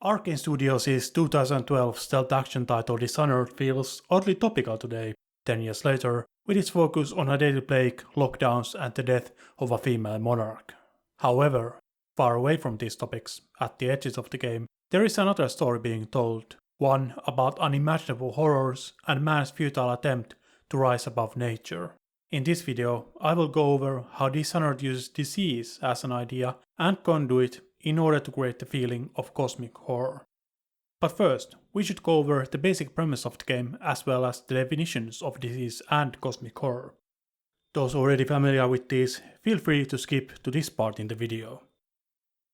Arkane Studios' 2012 stealth action title Dishonored feels oddly topical today, 10 years later, with its focus on a deadly plague, lockdowns and the death of a female monarch. However, far away from these topics, at the edges of the game, there is another story being told, one about unimaginable horrors and man's futile attempt to rise above nature. In this video, I will go over how Dishonored uses disease as an idea and conduit in order to create the feeling of cosmic horror. But first, we should go over the basic premise of the game as well as the definitions of disease and cosmic horror. Those already familiar with these, feel free to skip to this part in the video.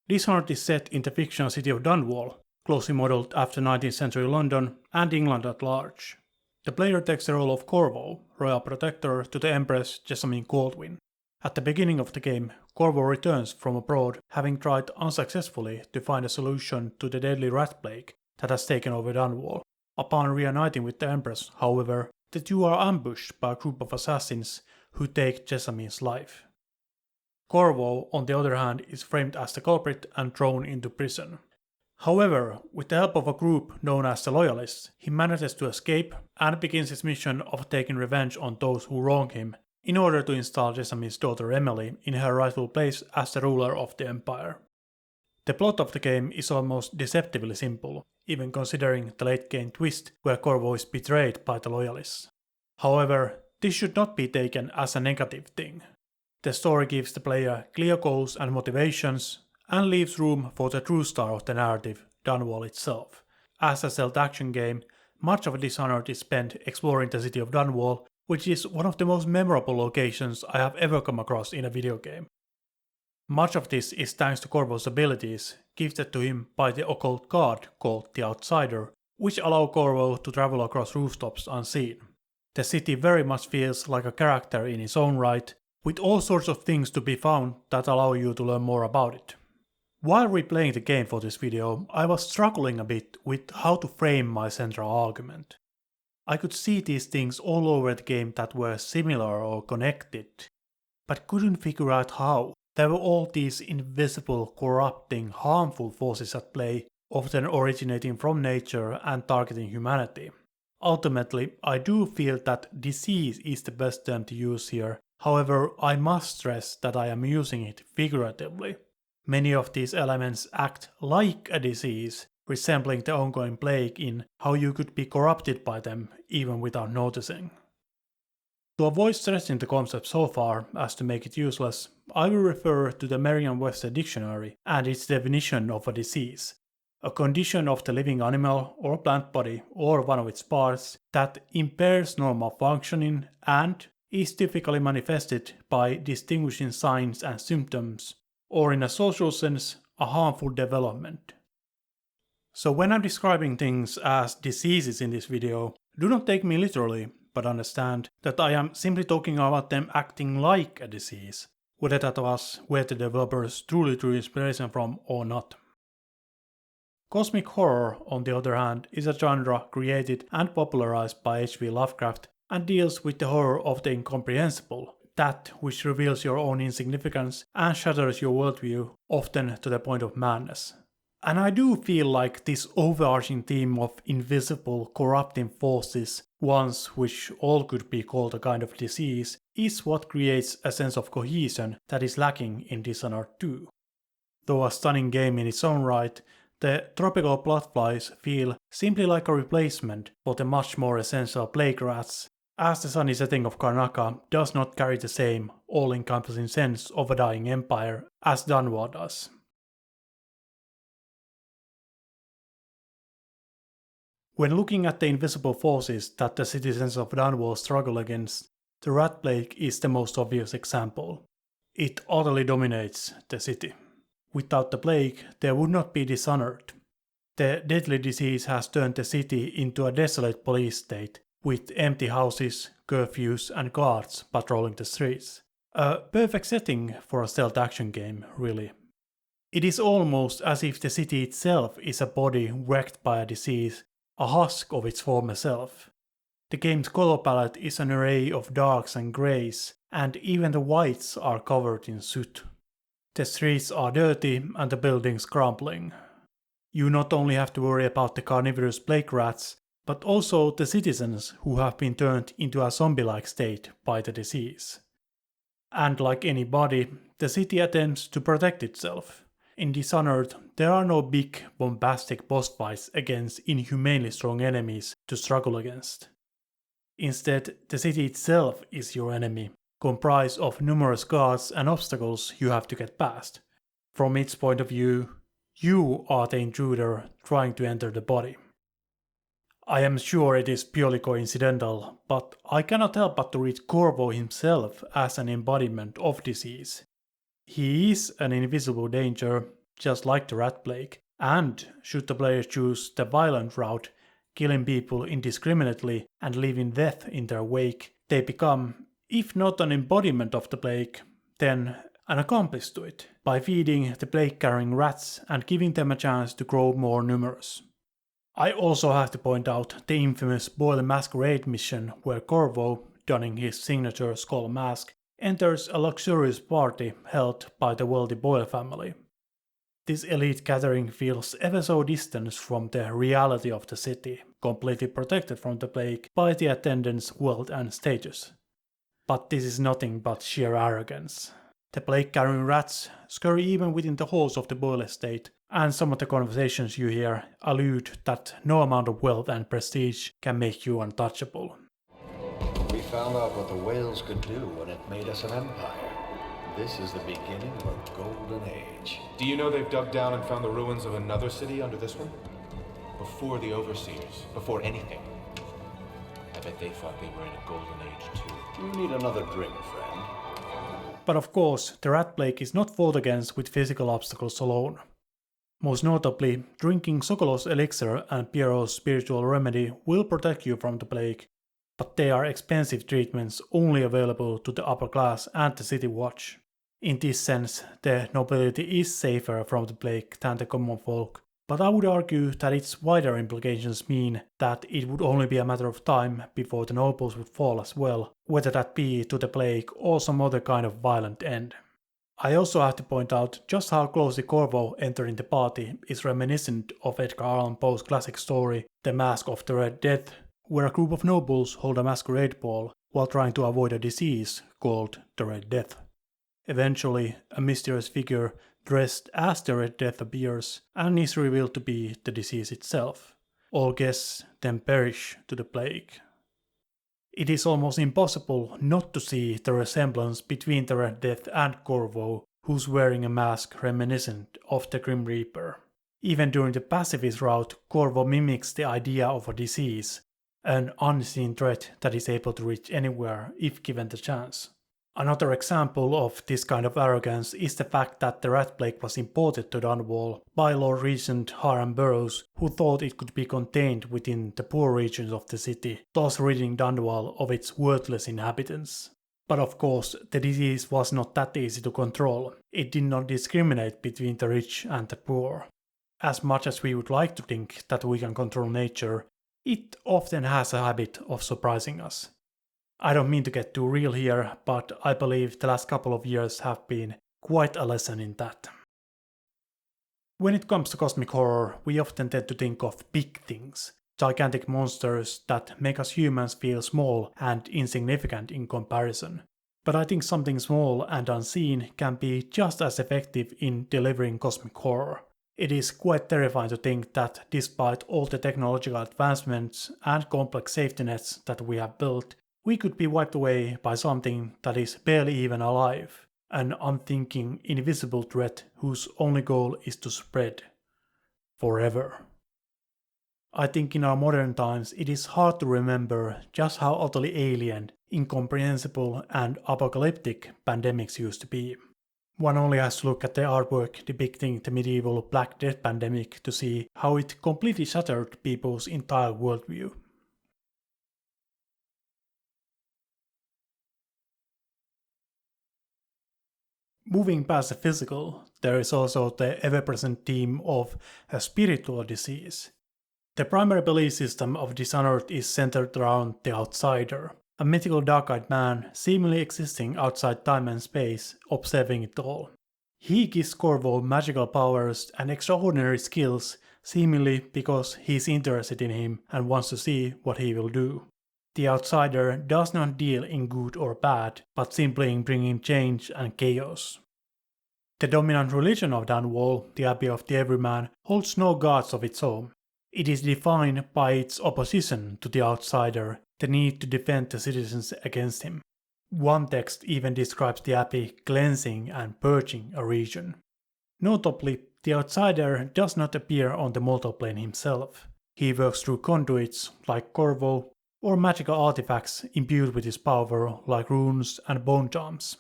Dishonored is set in the fictional city of Dunwall, closely modelled after 19th century London and England at large. The player takes the role of Corvo, royal protector to the Empress Jessamine Caldwin. At the beginning of the game, Corvo returns from abroad, having tried unsuccessfully to find a solution to the deadly rat plague that has taken over Dunwall. Upon reuniting with the Empress, however, the two are ambushed by a group of assassins who take Jessamine's life. Corvo, on the other hand, is framed as the culprit and thrown into prison. However, with the help of a group known as the Loyalists, he manages to escape and begins his mission of taking revenge on those who wrong him, in order to install Jessamine's daughter Emily in her rightful place as the ruler of the Empire. The plot of the game is almost deceptively simple, even considering the late game twist where Corvo is betrayed by the Loyalists. However, this should not be taken as a negative thing. The story gives the player clear goals and motivations, and leaves room for the true star of the narrative, Dunwall itself. As a stealth action game, much of Dishonored is spent exploring the city of Dunwall, which is one of the most memorable locations I have ever come across in a video game. Much of this is thanks to Corvo's abilities, gifted to him by the occult god called the Outsider, which allow Corvo to travel across rooftops unseen. The city very much feels like a character in its own right, with all sorts of things to be found that allow you to learn more about it. While replaying the game for this video, I was struggling a bit with how to frame my central argument. I could see these things all over the game that were similar or connected, but couldn't figure out how. There were all these invisible, corrupting, harmful forces at play, often originating from nature and targeting humanity. Ultimately, I do feel that disease is the best term to use here, however, I must stress that I am using it figuratively. Many of these elements act like a disease, resembling the ongoing plague in how you could be corrupted by them even without noticing. To avoid stressing the concept so far as to make it useless, I will refer to the Merriam-Webster dictionary and its definition of a disease. A condition of the living animal or plant body or one of its parts that impairs normal functioning and is typically manifested by distinguishing signs and symptoms, or in a social sense, a harmful development. So when I'm describing things as diseases in this video, do not take me literally, but understand that I am simply talking about them acting like a disease, whether that was where the developers truly drew inspiration from or not. Cosmic horror, on the other hand, is a genre created and popularized by H.P. Lovecraft and deals with the horror of the incomprehensible, that which reveals your own insignificance and shatters your worldview, often to the point of madness. And I do feel like this overarching theme of invisible, corrupting forces, ones which all could be called a kind of disease, is what creates a sense of cohesion that is lacking in Dishonored 2. Though a stunning game in its own right, the tropical bloodflies feel simply like a replacement for the much more essential plague rats, as the sunny setting of Karnaca does not carry the same all-encompassing sense of a dying empire as Dunwall does. When looking at the invisible forces that the citizens of Dunwall struggle against, the rat plague is the most obvious example. It utterly dominates the city. Without the plague, there would not be Dishonored. The deadly disease has turned the city into a desolate police state, with empty houses, curfews and guards patrolling the streets. A perfect setting for a stealth action game, really. It is almost as if the city itself is a body wrecked by a disease, a husk of its former self. The game's color palette is an array of darks and greys, and even the whites are covered in soot. The streets are dirty and the buildings crumbling. You not only have to worry about the carnivorous plague rats, but also the citizens who have been turned into a zombie-like state by the disease. And like any body, the city attempts to protect itself. In Dishonored, there are no big, bombastic boss fights against inhumanely strong enemies to struggle against. Instead, the city itself is your enemy, comprised of numerous guards and obstacles you have to get past. From its point of view, you are the intruder trying to enter the body. I am sure it is purely coincidental, but I cannot help but to read Corvo himself as an embodiment of disease. He is an invisible danger, just like the rat plague, and should the player choose the violent route, killing people indiscriminately and leaving death in their wake, they become, if not an embodiment of the plague, then an accomplice to it, by feeding the plague-carrying rats and giving them a chance to grow more numerous. I also have to point out the infamous Boyle Masquerade mission where Corvo, donning his signature skull mask, enters a luxurious party held by the wealthy Boyle family. This elite gathering feels ever so distant from the reality of the city, completely protected from the plague by the attendants' wealth and status. But this is nothing but sheer arrogance. The plague-carrying rats scurry even within the halls of the Boyle estate, and some of the conversations you hear allude that no amount of wealth and prestige can make you untouchable. We found out what the whales could do when it made us an empire. This is the beginning of a golden age. Do you know they've dug down and found the ruins of another city under this one? Before the Overseers, before anything. I bet they thought they were in a golden age too. You need another drink, friend. But of course, the rat plague is not fought against with physical obstacles alone. Most notably, drinking Sokolov's elixir and Pierrot's spiritual remedy will protect you from the plague, but they are expensive treatments only available to the upper class and the city watch. In this sense, the nobility is safer from the plague than the common folk, but I would argue that its wider implications mean that it would only be a matter of time before the nobles would fall as well, whether that be to the plague or some other kind of violent end. I also have to point out just how closely Corvo entering the party is reminiscent of Edgar Allan Poe's classic story The Mask of the Red Death, where a group of nobles hold a masquerade ball while trying to avoid a disease called the Red Death. Eventually, a mysterious figure dressed as the Red Death appears and is revealed to be the disease itself. All guests then perish to the plague. It is almost impossible not to see the resemblance between the Red Death and Corvo, who's wearing a mask reminiscent of the Grim Reaper. Even during the pacifist route, Corvo mimics the idea of a disease, an unseen threat that is able to reach anywhere if given the chance. Another example of this kind of arrogance is the fact that the rat plague was imported to Dunwall by Lord Regent Hiram Burrows, who thought it could be contained within the poor regions of the city, thus ridding Dunwall of its worthless inhabitants. But of course, the disease was not that easy to control. It did not discriminate between the rich and the poor. As much as we would like to think that we can control nature, it often has a habit of surprising us. I don't mean to get too real here, but I believe the last couple of years have been quite a lesson in that. When it comes to cosmic horror, we often tend to think of big things, gigantic monsters that make us humans feel small and insignificant in comparison. But I think something small and unseen can be just as effective in delivering cosmic horror. It is quite terrifying to think that despite all the technological advancements and complex safety nets that we have built, we could be wiped away by something that is barely even alive, an unthinking, invisible threat whose only goal is to spread. Forever. I think in our modern times it is hard to remember just how utterly alien, incomprehensible and apocalyptic pandemics used to be. One only has to look at the artwork depicting the medieval Black Death pandemic to see how it completely shattered people's entire worldview. Moving past the physical, there is also the ever-present theme of a spiritual disease. The primary belief system of Dishonored is centered around the outsider, a mythical dark-eyed man seemingly existing outside time and space, observing it all. He gives Corvo magical powers and extraordinary skills seemingly because he's interested in him and wants to see what he will do. The outsider does not deal in good or bad, but simply in bringing change and chaos. The dominant religion of Dunwall, the Abbey of the Everyman, holds no gods of its own. It is defined by its opposition to the outsider, the need to defend the citizens against him. One text even describes the Abbey cleansing and purging a region. Notably, the outsider does not appear on the mortal plane himself. He works through conduits like Corvo, or magical artifacts imbued with his power like runes and bone charms.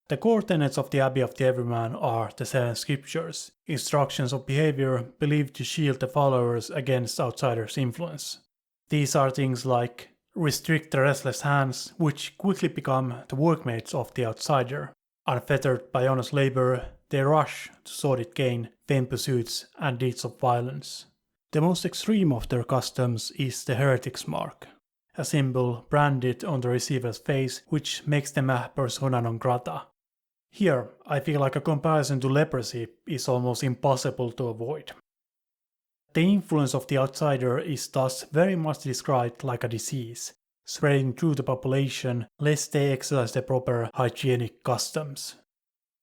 The core tenets of the Abbey of the Everyman are the 7 scriptures, instructions of behavior believed to shield the followers against outsiders' influence. These are things like restrict the restless hands, which quickly become the workmates of the outsider. Unfettered by honest labor, they rush to sordid gain, vain pursuits, and deeds of violence. The most extreme of their customs is the heretic's mark, a symbol branded on the receiver's face which makes them a persona non grata. Here, I feel like a comparison to leprosy is almost impossible to avoid. The influence of the outsider is thus very much described like a disease, spreading through the population lest they exercise the proper hygienic customs.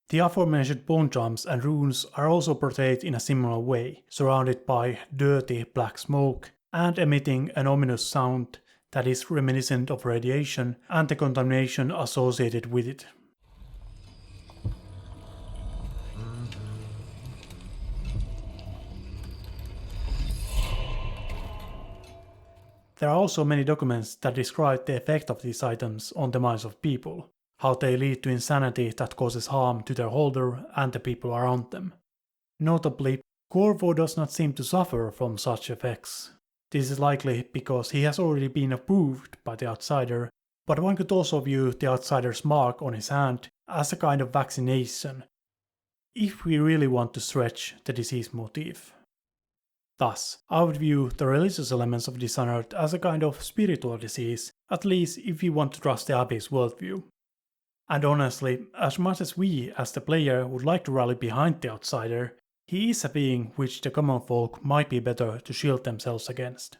The aforementioned bone charms and runes are also portrayed in a similar way, surrounded by dirty black smoke and emitting an ominous sound that is reminiscent of radiation and the contamination associated with it. There are also many documents that describe the effect of these items on the minds of people, how they lead to insanity that causes harm to their holder and the people around them. Notably, Corvo does not seem to suffer from such effects. This is likely because he has already been approved by the outsider, but one could also view the outsider's mark on his hand as a kind of vaccination, if we really want to stretch the disease motif. Thus, I would view the religious elements of Dishonored as a kind of spiritual disease, at least if we want to trust the Abbey's worldview. And honestly, as much as we as the player would like to rally behind the outsider, he is a being which the common folk might be better to shield themselves against.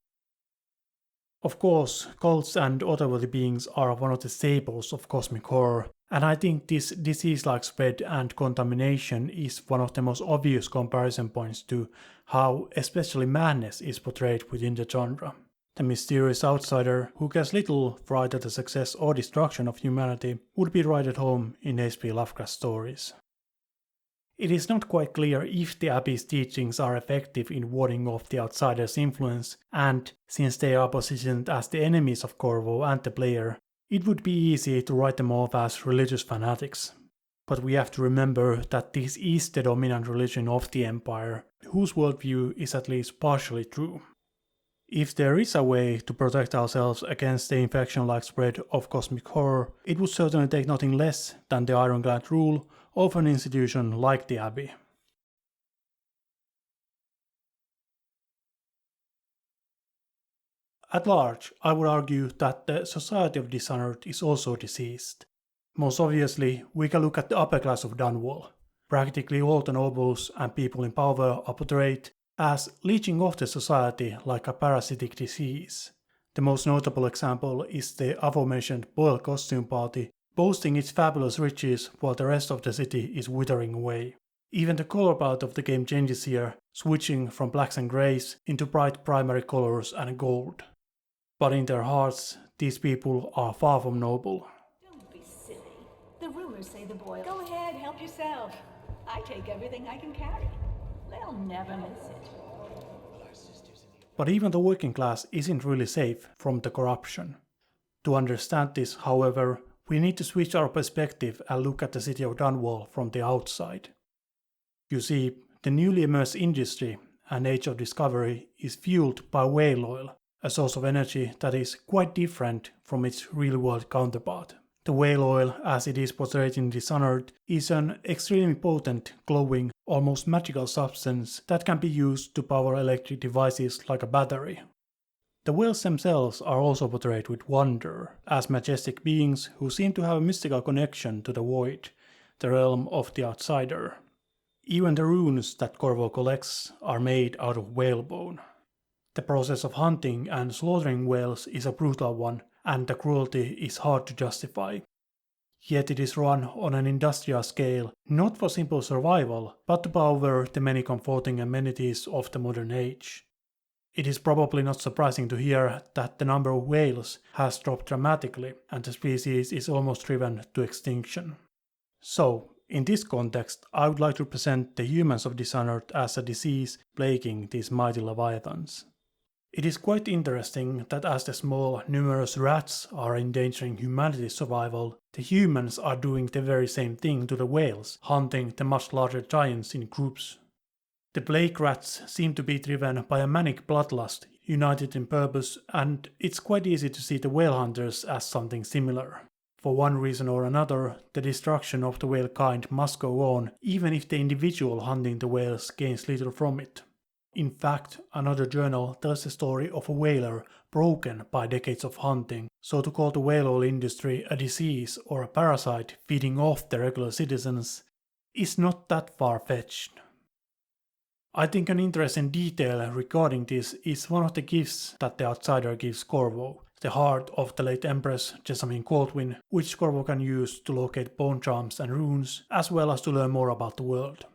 Of course, cults and otherworldly beings are one of the staples of cosmic horror, and I think this disease-like spread and contamination is one of the most obvious comparison points to how especially madness is portrayed within the genre. The mysterious outsider, who cares little for either the success or destruction of humanity, would be right at home in H.P. Lovecraft stories. It is not quite clear if the Abbey's teachings are effective in warding off the outsider's influence, and since they are positioned as the enemies of Corvo and the player, it would be easy to write them off as religious fanatics. But we have to remember that this is the dominant religion of the Empire, whose worldview is at least partially true. If there is a way to protect ourselves against the infection-like spread of cosmic horror, it would certainly take nothing less than the ironclad rule of an institution like the Abbey. At large, I would argue that the society of Dishonored is also diseased. Most obviously, we can look at the upper class of Dunwall. Practically all the nobles and people in power are portrayed as leeching off the society like a parasitic disease. The most notable example is the aforementioned Boyle costume party, boasting its fabulous riches while the rest of the city is withering away. Even the color palette of the game changes here, switching from blacks and greys into bright primary colors and gold. But in their hearts, these people are far from noble. Don't be silly. The rumors say the Boyle. Go ahead, help yourself. I take everything I can carry. They'll never miss it. But even the working class isn't really safe from the corruption. To understand this, however, we need to switch our perspective and look at the city of Dunwall from the outside. You see, the newly emerged industry and age of discovery is fueled by whale oil, a source of energy that is quite different from its real-world counterpart. The whale oil, as it is portrayed in Dishonored, is an extremely potent, glowing, almost magical substance that can be used to power electric devices like a battery. The whales themselves are also portrayed with wonder, as majestic beings who seem to have a mystical connection to the void, the realm of the outsider. Even the runes that Corvo collects are made out of whalebone. The process of hunting and slaughtering whales is a brutal one, and the cruelty is hard to justify. Yet it is run on an industrial scale, not for simple survival, but to power the many comforting amenities of the modern age. It is probably not surprising to hear that the number of whales has dropped dramatically and the species is almost driven to extinction. So, in this context, I would like to present the humans of Dishonored as a disease plaguing these mighty leviathans. It is quite interesting that as the small, numerous rats are endangering humanity's survival, the humans are doing the very same thing to the whales, hunting the much larger giants in groups. The plague rats seem to be driven by a manic bloodlust, united in purpose, and it's quite easy to see the whale hunters as something similar. For one reason or another, the destruction of the whale kind must go on, even if the individual hunting the whales gains little from it. In fact, another journal tells the story of a whaler broken by decades of hunting, so to call the whale oil industry a disease or a parasite feeding off the regular citizens is not that far-fetched. I think an interesting detail regarding this is one of the gifts that the outsider gives Corvo, the heart of the late Empress Jessamine Caldwin, which Corvo can use to locate bone charms and runes, as well as to learn more about the world.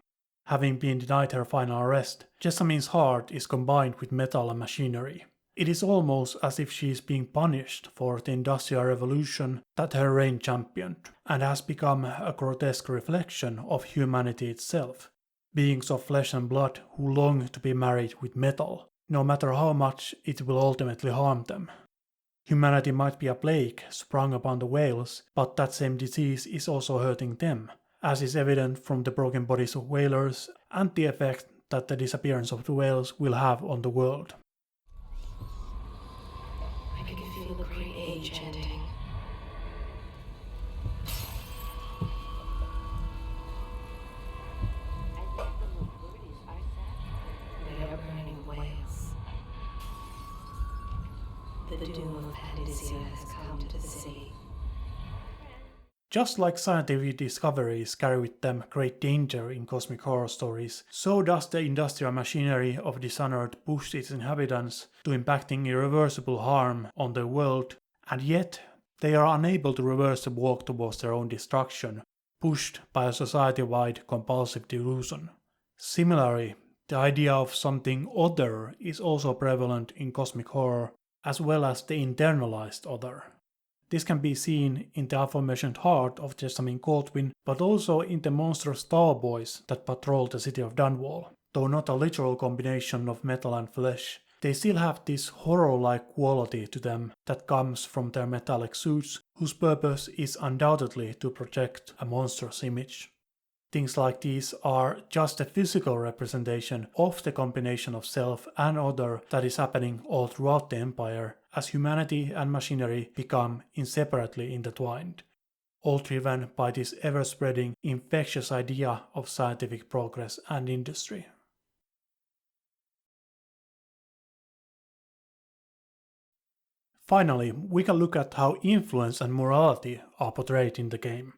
Having been denied her final rest, Jessamine's heart is combined with metal and machinery. It is almost as if she is being punished for the Industrial Revolution that her reign championed, and has become a grotesque reflection of humanity itself. Beings of flesh and blood who long to be married with metal, no matter how much it will ultimately harm them. Humanity might be a plague sprung upon the whales, but that same disease is also hurting them, as is evident from the broken bodies of whalers and the effect that the disappearance of the whales will have on the world. I can feel the great age ending. They are burning whales. The doom of Panacea has come to the city. Just like scientific discoveries carry with them great danger in cosmic horror stories, so does the industrial machinery of Dishonored push its inhabitants to impacting irreversible harm on the world, and yet they are unable to reverse the walk towards their own destruction, pushed by a society-wide compulsive delusion. Similarly, the idea of something other is also prevalent in cosmic horror, as well as the internalized other. This can be seen in the aforementioned heart of Jessamine Caldwin, but also in the monstrous starboys that patrol the city of Dunwall. Though not a literal combination of metal and flesh, they still have this horror-like quality to them that comes from their metallic suits, whose purpose is undoubtedly to project a monstrous image. Things like these are just a physical representation of the combination of self and other that is happening all throughout the Empire, as humanity and machinery become inseparably intertwined, all driven by this ever-spreading, infectious idea of scientific progress and industry. Finally, we can look at how influence and morality are portrayed in the game.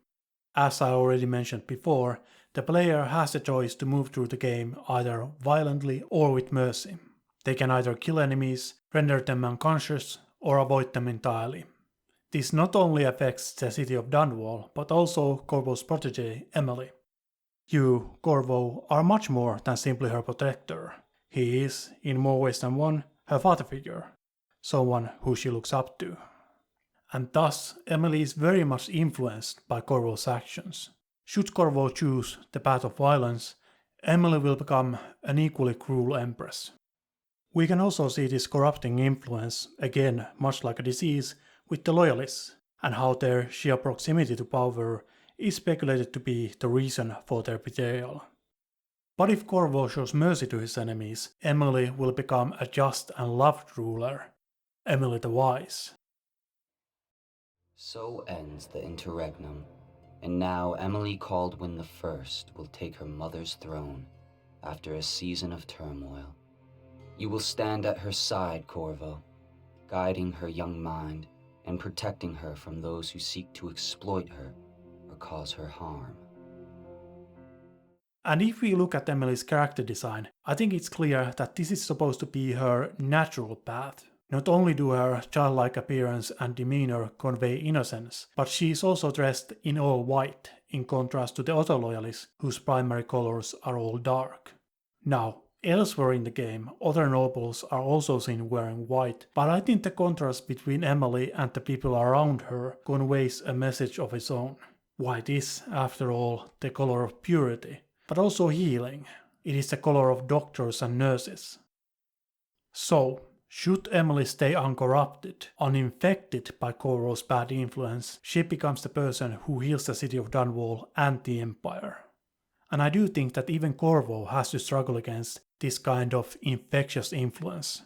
As I already mentioned before, the player has the choice to move through the game either violently or with mercy. They can either kill enemies, render them unconscious, or avoid them entirely. This not only affects the city of Dunwall, but also Corvo's protege, Emily. You, Corvo, are much more than simply her protector. He is, in more ways than one, her father figure, someone who she looks up to. And thus, Emily is very much influenced by Corvo's actions. Should Corvo choose the path of violence, Emily will become an equally cruel empress. We can also see this corrupting influence, again much like a disease, with the Loyalists, and how their sheer proximity to power is speculated to be the reason for their betrayal. But if Corvo shows mercy to his enemies, Emily will become a just and loved ruler, Emily the Wise. So ends the interregnum, and now Emily Caldwin I will take her mother's throne after a season of turmoil. You will stand at her side, Corvo, guiding her young mind and protecting her from those who seek to exploit her or cause her harm. And if we look at Emily's character design, I think it's clear that this is supposed to be her natural path. Not only do her childlike appearance and demeanor convey innocence, but she is also dressed in all white, in contrast to the other loyalists whose primary colors are all dark. Now, elsewhere in the game, other nobles are also seen wearing white, but I think the contrast between Emily and the people around her conveys a message of its own. White is, after all, the color of purity, but also healing. It is the color of doctors and nurses. So, should Emily stay uncorrupted, uninfected by Corvo's bad influence, she becomes the person who heals the city of Dunwall and the Empire. And I do think that even Corvo has to struggle against this kind of infectious influence.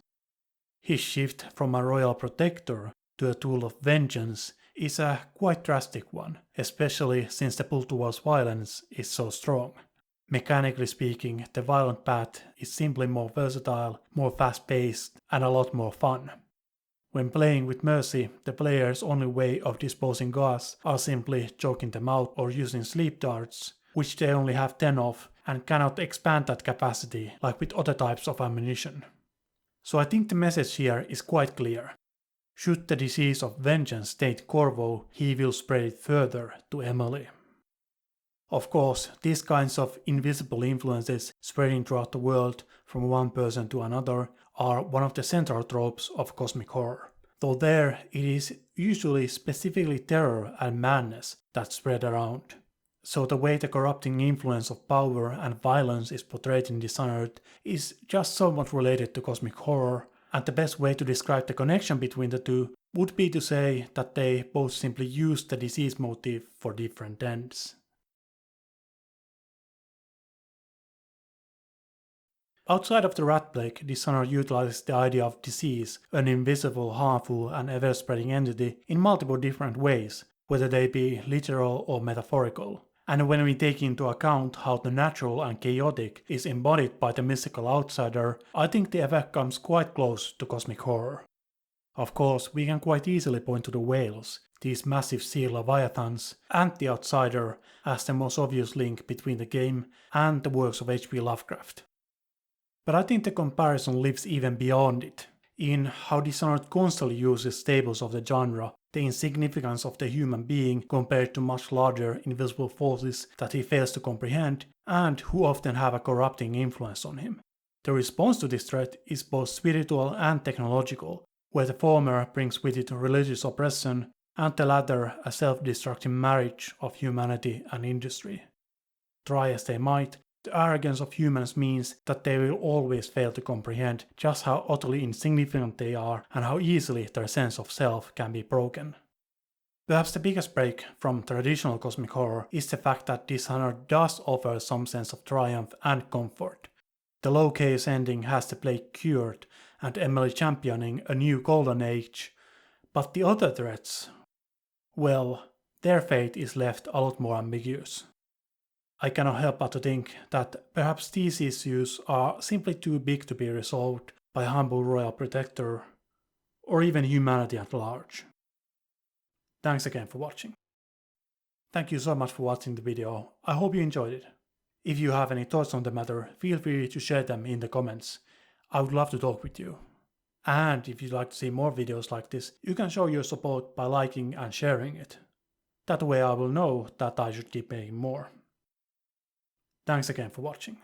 His shift from a royal protector to a tool of vengeance is a quite drastic one, especially since the pull towards violence is so strong. Mechanically speaking, the violent path is simply more versatile, more fast-paced, and a lot more fun. When playing with Mercy, the player's only way of disposing guards are simply choking them out or using sleep darts, which they only have 10 of and cannot expand that capacity like with other types of ammunition. So I think the message here is quite clear. Should the disease of vengeance take Corvo, he will spread it further to Emily. Of course, these kinds of invisible influences spreading throughout the world from one person to another are one of the central tropes of cosmic horror, though there it is usually specifically terror and madness that spread around. So the way the corrupting influence of power and violence is portrayed in Dishonored is just somewhat related to cosmic horror, and the best way to describe the connection between the two would be to say that they both simply use the disease motif for different ends. Outside of the rat plague, Dishonored utilizes the idea of disease, an invisible, harmful and ever-spreading entity, in multiple different ways, whether they be literal or metaphorical. And when we take into account how the natural and chaotic is embodied by the mystical outsider, I think the effect comes quite close to cosmic horror. Of course, we can quite easily point to the whales, these massive sea leviathans, and the outsider as the most obvious link between the game and the works of H.P. Lovecraft. But I think the comparison lives even beyond it, in how Dishonored constantly uses staples of the genre, the insignificance of the human being compared to much larger invisible forces that he fails to comprehend, and who often have a corrupting influence on him. The response to this threat is both spiritual and technological, where the former brings with it religious oppression, and the latter a self-destructive marriage of humanity and industry. Try as they might, the arrogance of humans means that they will always fail to comprehend just how utterly insignificant they are and how easily their sense of self can be broken. Perhaps the biggest break from traditional cosmic horror is the fact that Dishonored does offer some sense of triumph and comfort. The low chaos ending has the plague cured and Emily championing a new golden age, but the other threats, well, their fate is left a lot more ambiguous. I cannot help but to think that perhaps these issues are simply too big to be resolved by a humble royal protector, or even humanity at large. Thanks again for watching. Thank you so much for watching the video, I hope you enjoyed it. If you have any thoughts on the matter, feel free to share them in the comments, I would love to talk with you. And if you'd like to see more videos like this, you can show your support by liking and sharing it. That way I will know that I should keep making more. Thanks again for watching.